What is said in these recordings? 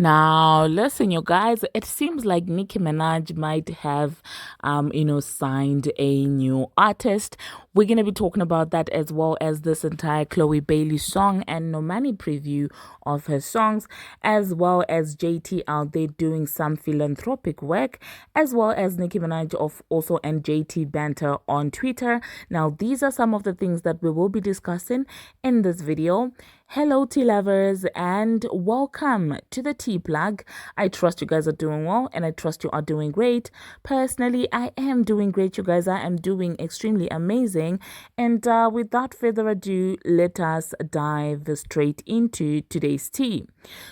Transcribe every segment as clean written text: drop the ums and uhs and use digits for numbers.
Now, listen, you guys, it seems like Nicki Minaj might have, signed a new artist. We're going to be talking about that as well as this entire Chloe Bailey song and NORMANI preview of her songs, as well as JT out there doing some philanthropic work, as well as Nicki Minaj of also and JT banter on Twitter. Now, these are some of the things that we will be discussing in this video. Hello, tea lovers, and welcome to the tea plug. I trust you guys are doing well, and I trust you are doing great. Personally, I am doing great, you guys. I am doing extremely amazing. And without further ado, let us dive straight into today's tea.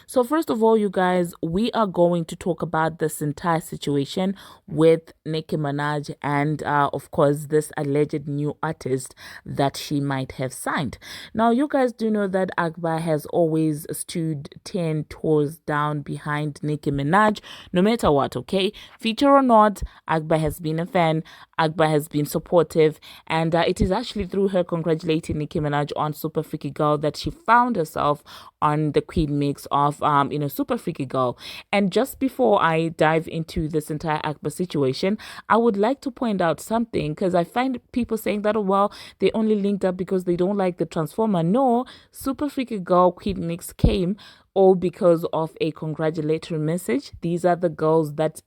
So, first of all, you guys, we are going to talk about this entire situation with Nicki Minaj and, of course, this alleged new artist that she might have signed. Now, you guys do know that Akbar has always stood 10 toes down behind Nicki Minaj, no matter what, okay? Feature or not, Akbar has been a fan. Akbar has been supportive, and it is actually through her congratulating Nicki Minaj on Super Freaky Girl that she found herself on the Queen mix of, Super Freaky Girl. And just before I dive into this entire Akbar situation, I would like to point out something because I find people saying that, oh, well, they only linked up because they don't like the Transformer. No, Super Freaky Girl Queen mix came all because of a congratulatory message. These are the girls that,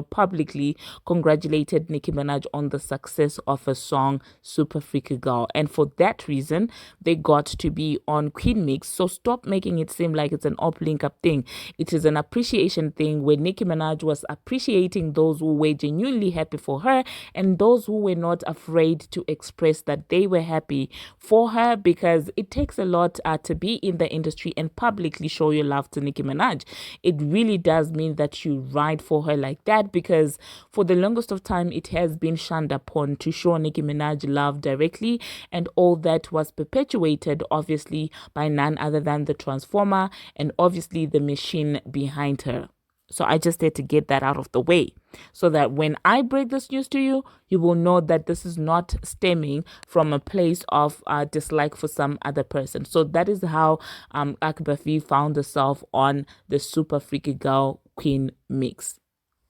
publicly congratulated Nicki Minaj on the success of her song Super Freaky Girl. And for that reason, they got to be on Queen Mix. So stop making it seem like it's an link up thing. It is an appreciation thing where Nicki Minaj was appreciating those who were genuinely happy for her and those who were not afraid to express that they were happy for her, because it takes a lot to be in the industry and publicly show your love to Nicki Minaj. It really does mean that you ride for her like that, because for the longest of time it has been shunned upon to show Nicki Minaj love directly, and all that was perpetuated obviously by none other than the Transformer and obviously the machine behind her. So I just had to get that out of the way so that when I break this news to you, you will know that this is not stemming from a place of dislike for some other person. So that is how Akbar V found herself on the Super Freaky Girl Queen mix.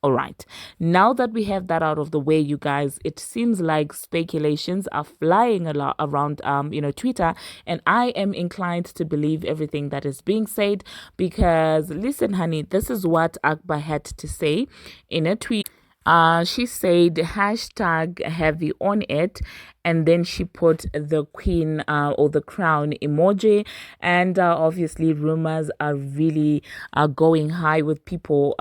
All right. Now that we have that out of the way, you guys, it seems like speculations are flying a lot around, Twitter, and I am inclined to believe everything that is being said because, listen, honey, this is what Akbar had to say in a tweet. She said hashtag heavy on it, and then she put the queen or the crown emoji, and obviously rumors are really going high with people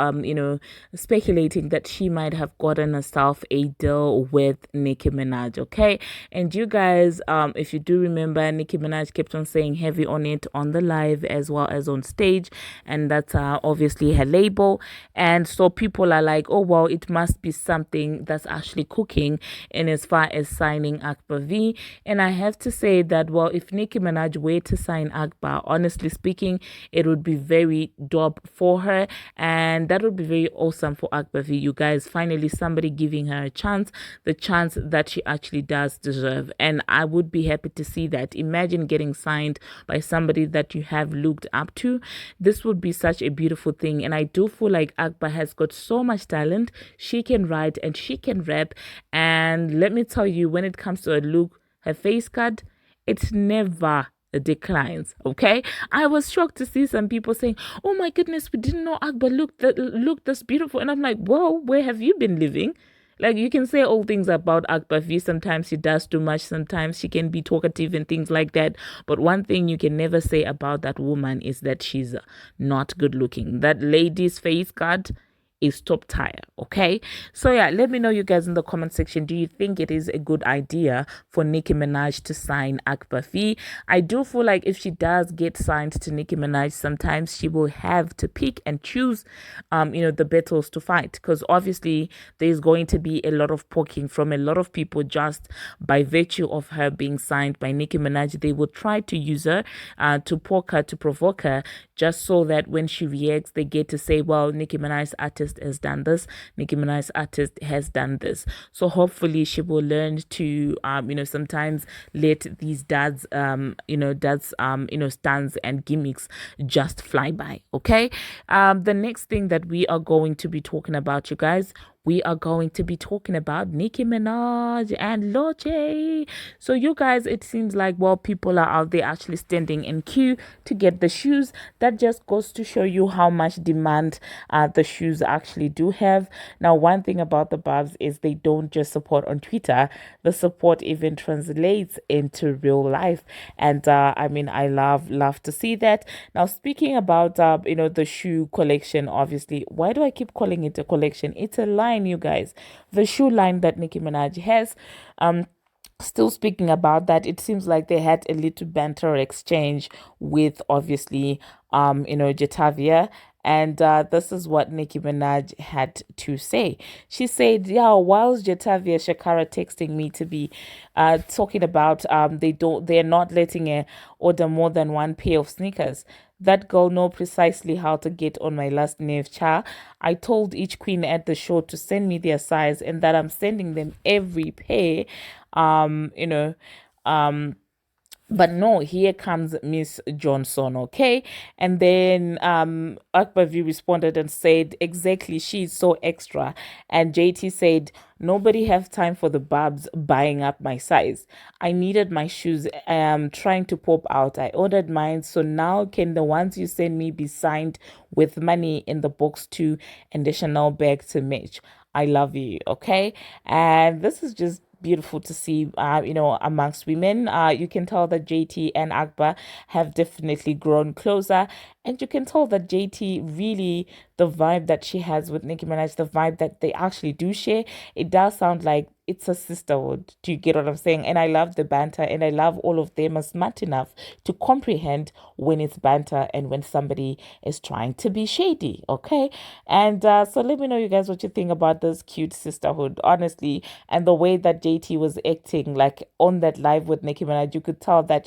speculating that she might have gotten herself a deal with Nicki Minaj. Okay, and you guys, if you do remember, Nicki Minaj kept on saying heavy on it on the live as well as on stage, and that's obviously her label. And so people are like, oh well, it must be something that's actually cooking in as far as signing Akbar V. And I have to say that, well, if Nicki Minaj were to sign Akbar, honestly speaking, it would be very dope for her, and that would be very awesome for Akbar V. You guys, finally somebody giving her a chance, the chance that she actually does deserve. And I would be happy to see that. Imagine getting signed by somebody that you have looked up to. This would be such a beautiful thing. And I do feel like Akbar has got so much talent. She can write and she can rap. And let me tell you, when it comes to a look, her face card, it's never declines. Okay, I was shocked to see some people saying, oh my goodness, we didn't know Akbar looked this beautiful. And I'm like, whoa, where have you been living? Like, you can say all things about Akbar V. Sometimes she does too much. Sometimes she can be talkative and things like that. But one thing you can never say about that woman is that she's not good looking. That lady's face card is top tier. Okay, so yeah, let me know, you guys, in the comment section, do you think it is a good idea for Nicki Minaj to sign Akbar V? I do feel like if she does get signed to Nicki Minaj, sometimes she will have to pick and choose the battles to fight, because obviously there's going to be a lot of poking from a lot of people just by virtue of her being signed by Nicki Minaj. They will try to use her to poke her, to provoke her, just so that when she reacts, they get to say, well, Nicki Minaj's artist artist has done this, Nicki Minaj artist has done this. So hopefully she will learn to sometimes let these stunts and gimmicks just fly by. Okay. The next thing that we are going to be talking about, you guys, we are going to be talking about Nicki Minaj and Loche. So, you guys, it seems like, well, people are out there actually standing in queue to get the shoes. That just goes to show you how much demand the shoes actually do have. Now, one thing about the Barbz is they don't just support on Twitter, the support even translates into real life. And I love to see that. Now, speaking about, the shoe collection, obviously, why do I keep calling it a collection? It's a line, you guys. The shoe line that Nicki Minaj has. Still speaking about that, it seems like they had a little banter exchange with obviously Jatavia, and this is what Nicki Minaj had to say. She said, yeah, whilst Jatavia Shakara texting me to be talking about they're not letting her order more than one pair of sneakers. That girl know precisely how to get on my last nerve, cha. I told each queen at the show to send me their size and that I'm sending them every pair. Um, you know, um, but no, here comes Miss Johnson, okay? And then Akbar V responded and said, exactly, she's so extra. And JT said, nobody have time for the Barbz buying up my size. I needed my shoes trying to pop out. I ordered mine, so now can the ones you send me be signed with money in the box too and the Chanel bag to match? I love you, okay? And this is just beautiful to see amongst women. You can tell that JT and Akbar have definitely grown closer, and you can tell that JT really, the vibe that she has with Nicki Minaj, the vibe that they actually do share, it does sound like it's a sisterhood. Do you get what I'm saying? And I love the banter, and I love all of them are smart enough to comprehend when it's banter and when somebody is trying to be shady. Okay. And so let me know, you guys, what you think about this cute sisterhood, honestly. And the way that JT was acting, like on that live with Nicki Minaj, you could tell that,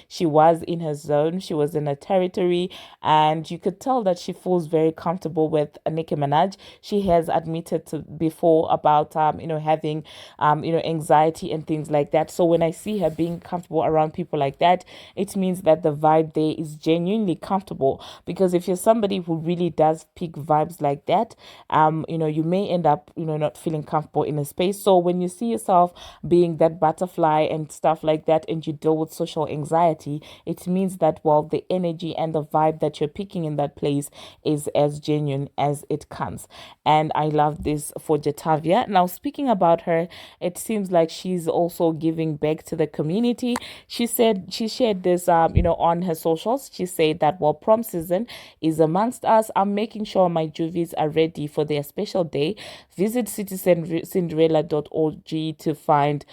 she was in her zone, she was in her territory, and you could tell that she feels very comfortable with Nicki Minaj. She has admitted to before about, having, anxiety and things like that. So when I see her being comfortable around people like that, it means that the vibe there is genuinely comfortable. Because if you're somebody who really does pick vibes like that, you may end up, not feeling comfortable in a space. So when you see yourself being that butterfly and stuff like that, and you deal with social anxiety, it means that, well, the energy and the vibe that you're picking in that place is as genuine as it comes. And I love this for Jatavia. Now, speaking about her, it seems like she's also giving back to the community. She said she shared this, on her socials. She said that while prom season is amongst us, I'm making sure my juvies are ready for their special day. Visit citycinderella.org to find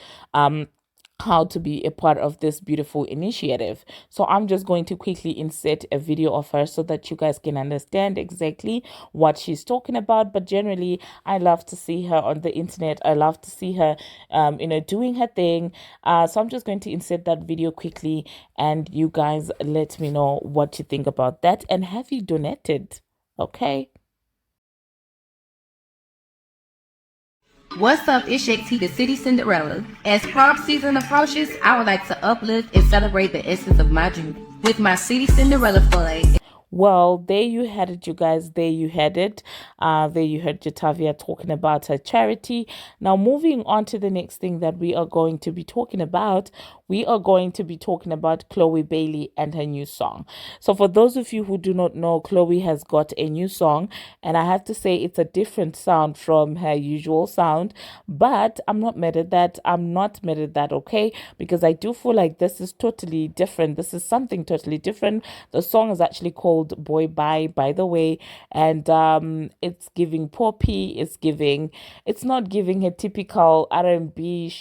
how to be a part of this beautiful initiative. So I'm just going to quickly insert a video of her so that you guys can understand exactly what she's talking about. But generally, I love to see her on the internet. I love to see her, doing her thing. So I'm just going to insert that video quickly, and you guys let me know what you think about that. And have you donated? Okay. What's up? It's JT, the City Cinderella. As prom season approaches, I would like to uplift and celebrate the essence of my dream with my City Cinderella flag. Well, there you had it, you guys. There you had it. There you heard Jatavia talking about her charity. Now, moving on to the next thing that we are going to be talking about, we are going to be talking about Chloe Bailey and her new song. So, for those of you who do not know, Chloe has got a new song, and I have to say it's a different sound from her usual sound, but I'm not mad at that. I'm not mad at that, okay? Because I do feel like this is totally different. This is something totally different. The song is actually called Boy Bye, by the way, and it's giving poppy, it's not giving a typical R&B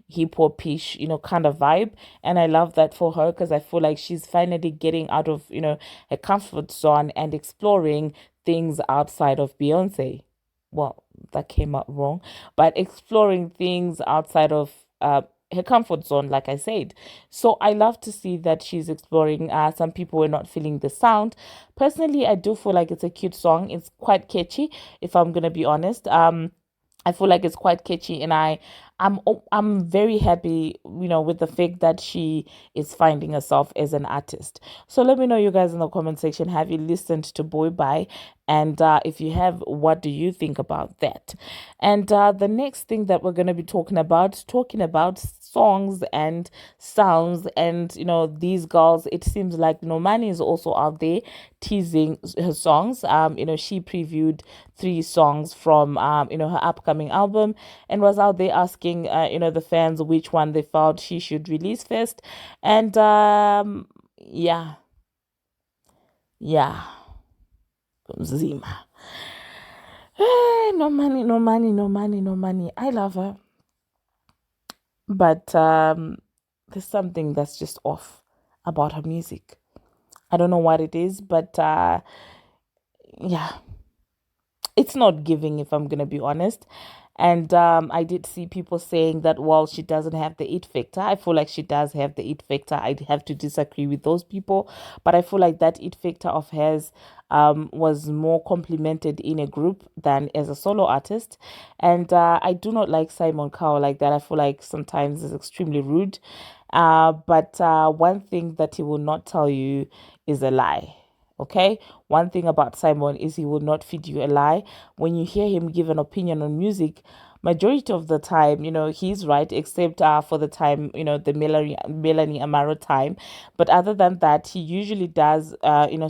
hip hop-ish, kind of vibe. And I love that for her, because I feel like she's finally getting out of, her comfort zone and exploring things outside of Beyonce. Well, that came out wrong, but exploring things outside of her comfort zone, like I said. So I love to see that she's exploring. Some people were not feeling the sound. Personally, I do feel like it's a cute song. It's quite catchy, if I'm gonna be honest. I feel like it's quite catchy, and I'm very happy, with the fact that she is finding herself as an artist. So let me know, you guys, in the comment section. Have you listened to Boy Bye? And if you have, what do you think about that? And the next thing that we're going to be talking about songs and sounds, and these girls. It seems like Normani is also out there teasing her songs. She previewed 3 songs from her upcoming album, and was out there asking the fans which one they felt she should release first. And yeah, yeah, Zima. No money, no money, no money, no money. I love her, but there's something that's just off about her music. I don't know what it is, but yeah, it's not giving, if I'm gonna be honest. And I did see people saying that, well, she doesn't have the it factor. I feel like she does have the it factor. I'd have to disagree with those people, but I feel like that it factor of hers was more complimented in a group than as a solo artist. And I do not like Simon Cowell like that. I feel like sometimes it's extremely rude. But one thing that he will not tell you is a lie. Okay, one thing about Simon is he will not feed you a lie. When you hear him give an opinion on music, majority of the time, he's right, except for the time, the Melanie Amaro time. But other than that, he usually does,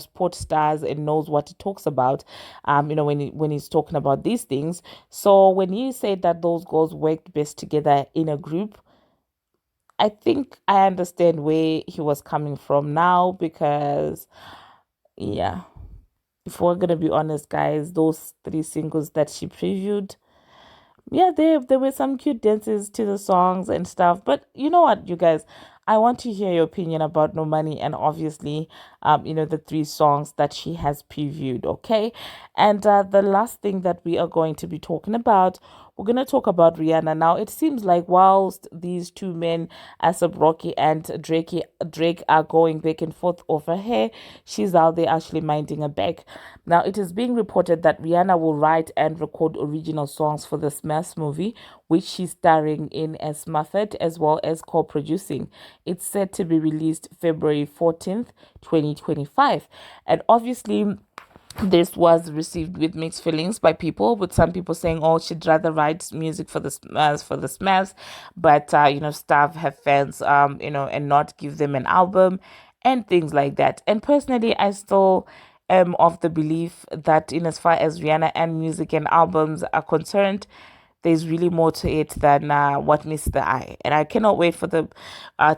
sports stars, and knows what he talks about, when he's talking about these things. So when he said that those girls worked best together in a group, I think I understand where he was coming from now, because yeah, if we're gonna be honest, guys, those 3 singles that she previewed, yeah, there were some cute dances to the songs and stuff. But you know what, you guys, I want to hear your opinion about Normani, and obviously, the 3 songs that she has previewed. Okay, and the last thing that we are going to be talking about, we're going to talk about Rihanna. Now, it seems like whilst these 2 men, ASAP Rocky and Drake are going back and forth over her, she's out there actually minding her back. Now, it is being reported that Rihanna will write and record original songs for the Smurfs movie, which she's starring in as Smurfette, as well as co-producing. It's set to be released February 14th, 2025. And obviously, this was received with mixed feelings by people, with some people saying, oh, she'd rather write music for the Smurfs, but staff have fans, and not give them an album and things like that. And personally, I still am of the belief that, in as far as Rihanna and music and albums are concerned, there's really more to it than what meets the eye. And I cannot wait for the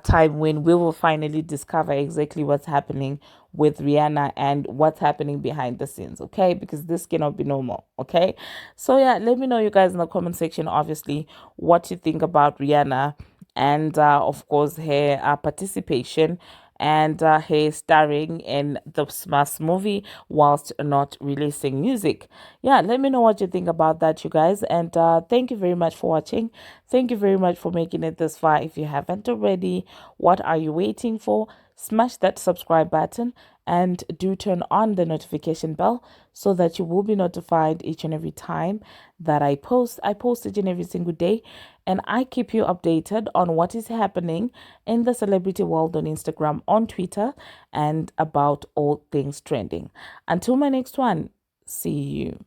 time when we will finally discover exactly what's happening with Rihanna and what's happening behind the scenes, okay? Because this cannot be normal, okay? So yeah, let me know, you guys, in the comment section, obviously, what you think about Rihanna, and of course her participation, and her starring in the Smash movie whilst not releasing music. Yeah, let me know what you think about that, you guys. And thank you very much for watching. Thank you very much for making it this far. If you haven't already, what are you waiting for? Smash that subscribe button, and do turn on the notification bell so that you will be notified each and every time that I post. I post each and every single day, and I keep you updated on what is happening in the celebrity world on Instagram, on Twitter, and about all things trending. Until my next one, see you.